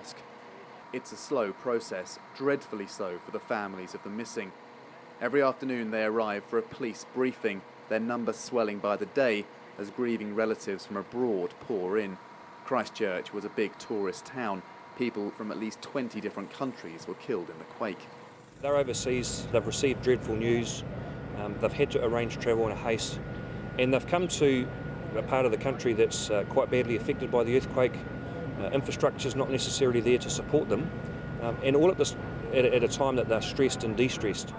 task. It's a slow process, dreadfully so for the families of the missing. Every afternoon they arrive for a police briefing, their numbers swelling by the day as grieving relatives from abroad pour in. Christchurch was a big tourist town. People from at least 20 different countries were killed in the quake. They're overseas, they've received dreadful news, they've had to arrange travel in a haste, and they've come to a part of the country that's quite badly affected by the earthquake. Infrastructure's not necessarily there to support them, and all at this at a time that they're stressed and de-stressed.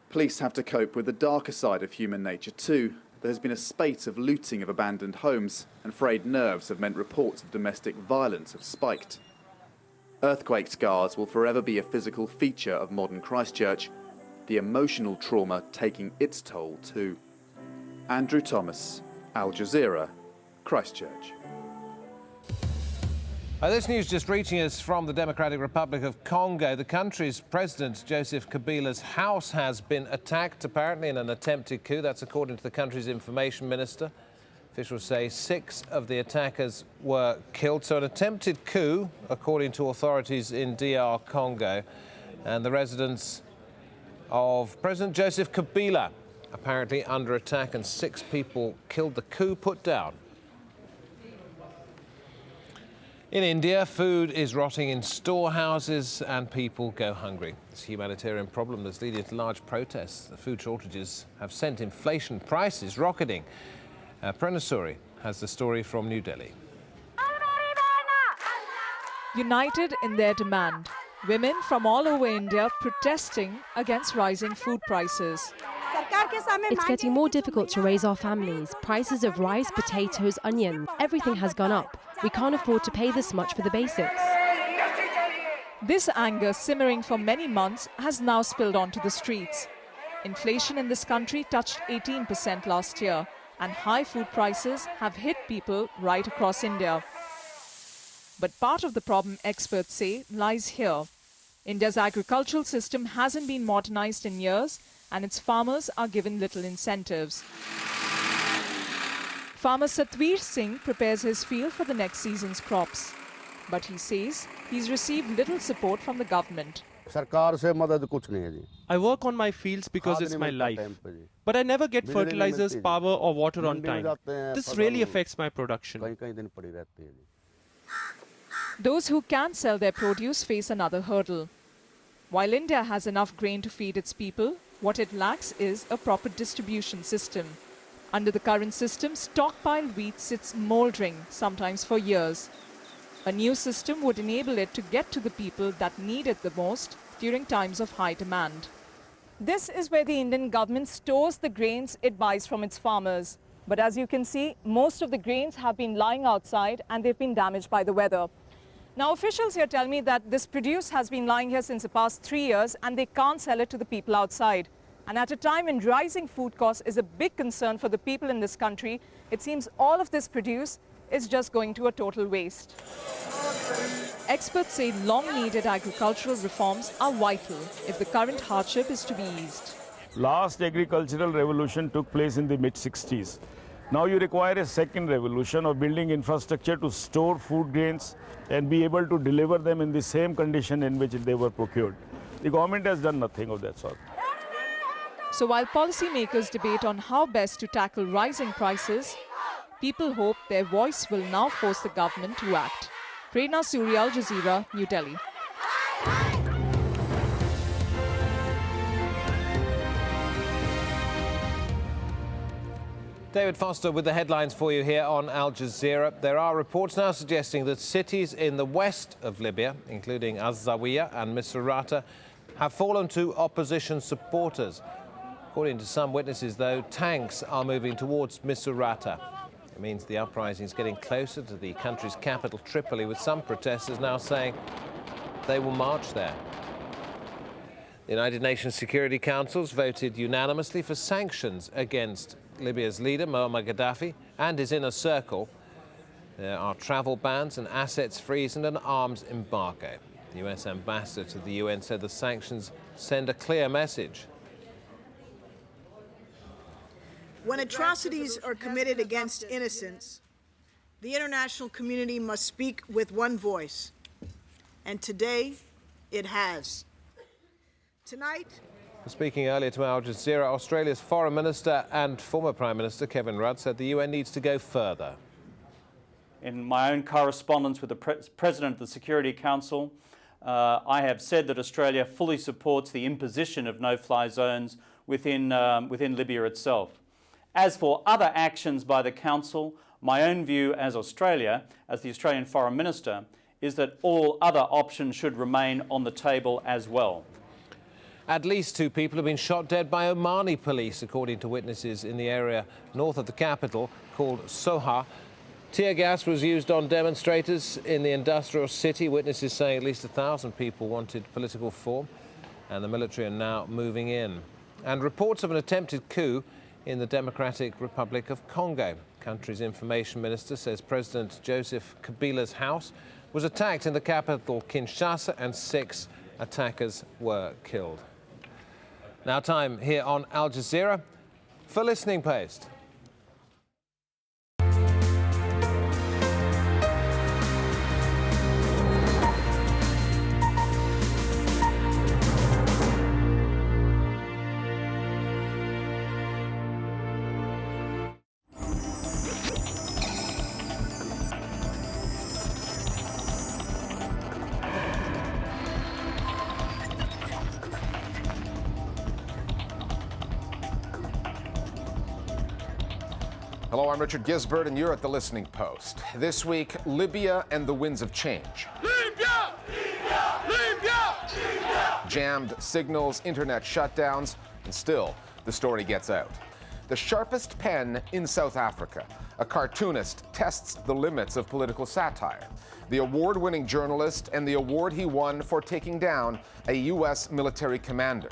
Police have to cope with the darker side of human nature too. There has been a spate of looting of abandoned homes, and frayed nerves have meant reports of domestic violence have spiked. Earthquake scars will forever be a physical feature of modern Christchurch, the emotional trauma taking its toll too. Andrew Thomas, AlJazeera, Christchurch. This news just reaching us from the Democratic Republic of Congo. The country's President Joseph Kabila's house has been attacked, apparently in an attempted coup. That's according to the country's information minister. Officials say 6 of the attackers were killed. So an attempted coup, according to authorities in DR Congo. And the residence of President Joseph Kabila apparently under attack, and 6 people killed. The coup put down. In India, food is rotting in storehouses and people go hungry. It's a humanitarian problem that's leading to large protests. The food shortages have sent inflation prices rocketing. Prerna Suri has the story from New Delhi. United in their demand, women from all over India protesting against rising food prices. It's getting more difficult to raise our families. Prices of rice, potatoes, onion, everything has gone up. We can't afford to pay this much for the basics. This anger, simmering for many months, has now spilled onto the streets. Inflation in this country touched 18% last year, and high food prices have hit people right across India. But part of the problem, experts say, lies here. India's agricultural system hasn't been modernized in years, and its farmers are given little incentives. Farmer Satveer Singh prepares his field for the next season's crops. But he says he's received little support from the government. I work on my fields because it's my life. But I never get fertilizers, power or water on time. This really affects my production. Those who can sell their produce face another hurdle. While India has enough grain to feed its people, what it lacks is a proper distribution system. Under the current system, stockpiled wheat sits mouldering, sometimes for years. A new system would enable it to get to the people that need it the most during times of high demand. This is where the Indian government stores the grains it buys from its farmers. But as you can see, most of the grains have been lying outside and they've been damaged by the weather. Now, officials here tell me that this produce has been lying here since the past 3 years and they can't sell it to the people outside. And at a time when rising food costs is a big concern for the people in this country, it seems all of this produce is just going to a total waste. Experts say long-needed agricultural reforms are vital if the current hardship is to be eased. Last agricultural revolution took place in the mid-60s. Now you require a second revolution of building infrastructure to store food grains and be able to deliver them in the same condition in which they were procured. The government has done nothing of that sort. So while policymakers debate on how best to tackle rising prices, people hope their voice will now force the government to act. Prerna Suri, AlJazeera, New Delhi. David Foster with the headlines for you here on Al Jazeera. There are reports now suggesting that cities in the west of Libya, including AlZawiya and Misrata, have fallen to opposition supporters. According to some witnesses, though, tanks are moving towards Misrata. It means the uprising is getting closer to the country's capital, Tripoli, with some protesters now saying they will march there. The United Nations Security Council's voted unanimously for sanctions against Libya's leader, Muammar Gaddafi, and his inner circle. There are travel bans, an assets freeze and an arms embargo. The US ambassador to the UN said the sanctions send a clear message. When atrocities are committed against innocents, the international community must speak with one voice. and today it has. Tonight, speaking earlier to Al Jazeera, Australia's Foreign Minister and former Prime Minister Kevin Rudd said the UN needs to go further. In my own correspondence with the President of the Security Council, I have said that Australia fully supports the imposition of no-fly zones within Libya itself. As for other actions by the Council, my own view as Australia, as the Australian Foreign Minister, is that all other options should remain on the table as well. At least 2 people have been shot dead by Omani police, according to witnesses in the area north of the capital called Soha. Tear gas was used on demonstrators in the industrial city. Witnesses saying at least 1,000 people wanted political reform, and the military are now moving in. And reports of an attempted coup in the Democratic Republic of Congo. Country's information minister says President Joseph Kabila's house was attacked in the capital, Kinshasa, and 6 attackers were killed. Now time here on Al Jazeera for Listening Post. Hello, I'm Richard Gisbert, and you're at the Listening Post. This week, Libya and the winds of change. Libya! Libya! Libya! Libya! Jammed signals, internet shutdowns, and still, the story gets out. The sharpest pen in South Africa. A cartoonist tests the limits of political satire. The award-winning journalist and the award he won for taking down a U.S. military commander.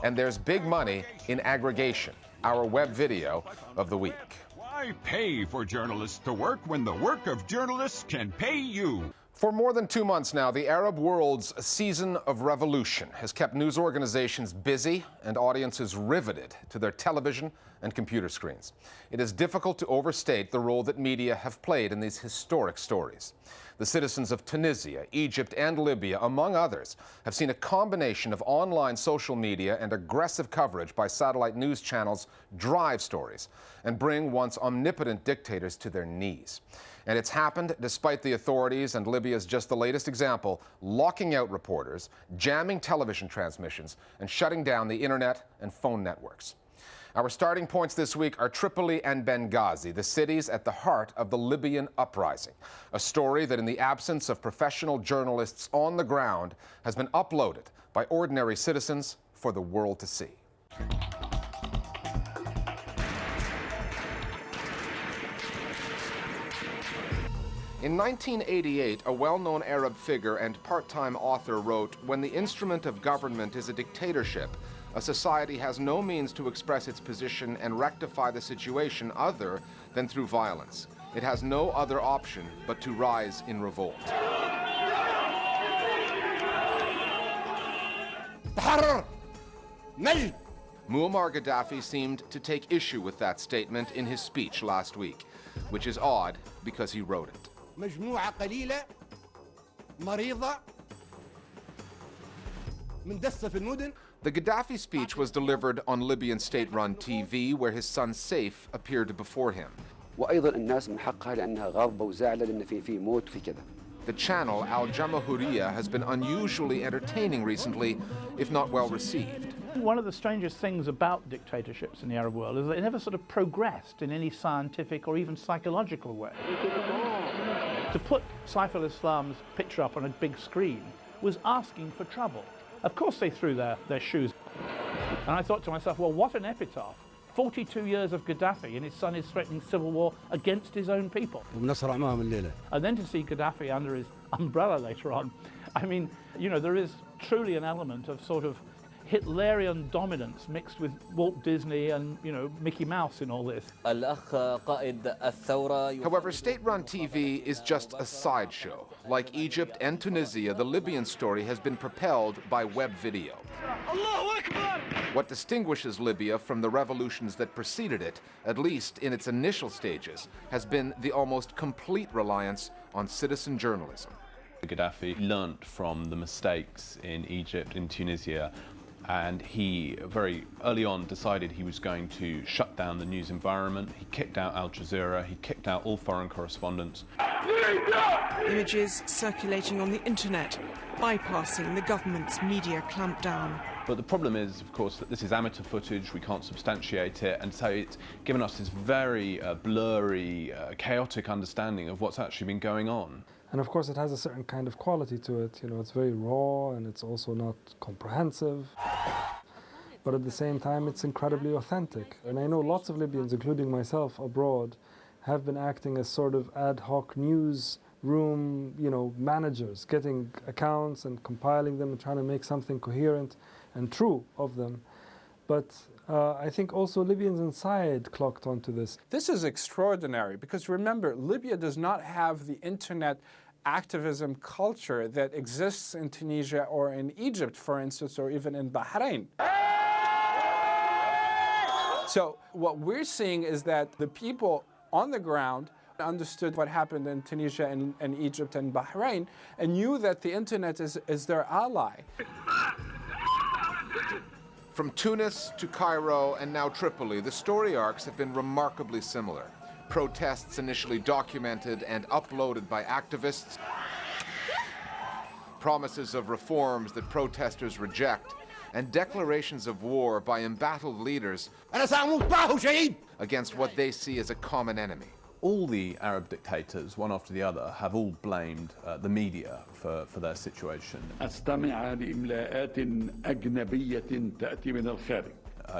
And there's big money in aggregation, our web video of the week. Why pay for journalists to work when the work of journalists can pay you? For more than 2 months now, the Arab world's season of revolution has kept news organizations busy and audiences riveted to their television and computer screens. It is difficult to overstate the role that media have played in these historic stories. The citizens of Tunisia, Egypt, and Libya, among others, have seen a combination of online social media and aggressive coverage by satellite news channels drive stories and bring once omnipotent dictators to their knees. And it's happened despite the authorities, and Libya's just the latest example, locking out reporters, jamming television transmissions, and shutting down the internet and phone networks. Our starting points this week are Tripoli and Benghazi, the cities at the heart of the Libyan uprising. A story that, in the absence of professional journalists on the ground, has been uploaded by ordinary citizens for the world to see. In 1988, a well-known Arab figure and part-time author wrote, "When the instrument of government is a dictatorship, a society has no means to express its position and rectify the situation other than through violence. It has no other option but to rise in revolt." Muammar Gaddafi seemed to take issue with that statement in his speech last week, which is odd because he wrote it. مجموعة قليلة مريضة مندسة في المدن. The Gaddafi speech was delivered on Libyan state-run TV, where his son Saif appeared before him. وأيضا الناس من حقها لأنها غاضبة وزعلة لأن في موت في كذا. The channel AlJazeera has been unusually entertaining recently, if not well received. One of the strangest things about dictatorships in the Arab world is that they never sort of progressed in any scientific or even psychological way. To put Saif al-Islam's picture up on a big screen was asking for trouble. Of course they threw their shoes. And I thought to myself, well, what an epitaph. 42 years of Gaddafi, and his son is threatening civil war against his own people. And then to see Gaddafi under his umbrella later on, I mean, you know, there is truly an element of sort of Hitlerian dominance mixed with Walt Disney and, you know, Mickey Mouse in all this. However, state-run TV is just a sideshow. Like Egypt and Tunisia, the Libyan story has been propelled by web video. What distinguishes Libya from the revolutions that preceded it, at least in its initial stages, has been the almost complete reliance on citizen journalism. Gaddafi learnt from the mistakes in Egypt, in Tunisia, and he very early on decided he was going to shut down the news environment. He kicked out AlJazeera, he kicked out all foreign correspondents. Images circulating on the internet, bypassing the government's media clampdown. But the problem is, of course, that this is amateur footage, we can't substantiate it, and so it's given us this very blurry, chaotic understanding of what's actually been going on. And of course it has a certain kind of quality to it, you know, it's very raw and it's also not comprehensive. But at the same time it's incredibly authentic. And I know lots of Libyans, including myself abroad, have been acting as sort of ad hoc news room, you know, managers, getting accounts and compiling them and trying to make something coherent and true of them. But I think also Libyans inside clocked onto this. This is extraordinary because remember, Libya does not have the internet activism culture that exists in Tunisia or in Egypt, for instance, or even in Bahrain. So what we're seeing is that the people on the ground understood what happened in Tunisia and Egypt and Bahrain and knew that the internet is their ally. From Tunis to Cairo and now Tripoli, the story arcs have been remarkably similar. Protests initially documented and uploaded by activists, promises of reforms that protesters reject, and declarations of war by embattled leaders against what they see as a common enemy. All the Arab dictators, one after the other, have all blamed the media for their situation.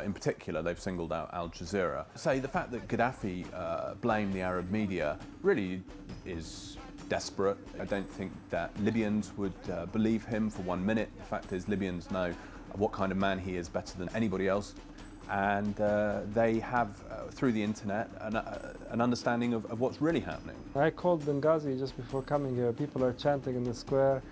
In particular, they've singled out AlJazeera. Say the fact that Gaddafi blamed the Arab media really is desperate. I don't think that Libyans would believe him for 1 minute. The fact is, Libyans know what kind of man he is better than anybody else. And they have, through the internet, an understanding of what's really happening. I called Benghazi just before coming here. People are chanting in the square,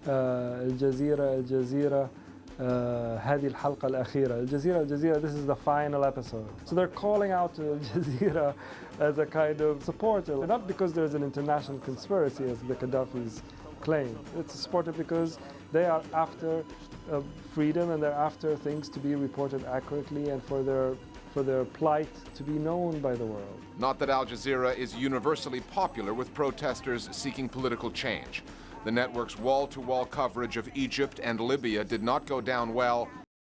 AlJazeera, AlJazeera, هذه الحلقة الأخيرة. AlJazeera, AlJazeera, this is the final episode. So they're calling out to AlJazeera as a kind of supporter, not because there's an international conspiracy as the Gaddafis claim. It's supported because they are after freedom and they're after things to be reported accurately and for their plight to be known by the world. Not that AlJazeera is universally popular with protesters seeking political change. The network's wall-to-wall coverage of Egypt and Libya did not go down well